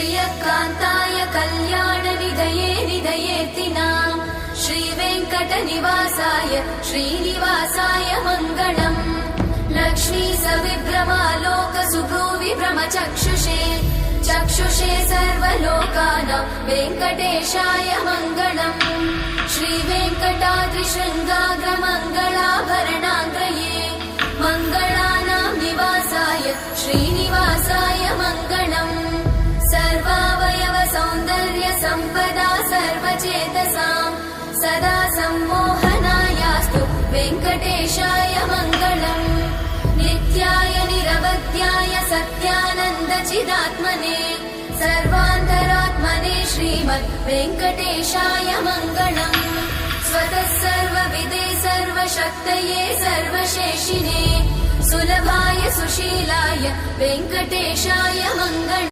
श्रियकान्ताय कल्याणनिधये निधयेऽर्तिनाम् श्रीवेङ्कटनिवासाय श्रीनिवासाय मङ्गलम् लक्ष्मी सविभ्रमालोकसुभ्रूविभ्रमचक्षुषे चक्षुषे सर्वलोकानां वेङ्कटेशाय मङ्गलम् श्रीवेङ्कटाद्रिशृङ्गाग्रमङ्गलाभरणाङ्ग्रये मङ्गलानां निवासाय श्रीनिवासाय मङ्गलम् सर्वावयव सौन्दर्य सम्पदा सर्वचेतसां सदा सम्मोहनायास्तु वेङ्कटेशाय मङ्गलम् नित्याय निरवध्याय सत्यानन्दचिदात्मने सर्वान्तरात्मने श्रीमद् वेङ्कटेशाय मङ्गलम् स्वतः सर्वविदे सर्वशक्तये सर्वशेषिने सुलभाय सुशीलाय वेङ्कटेशाय मङ्गलम्।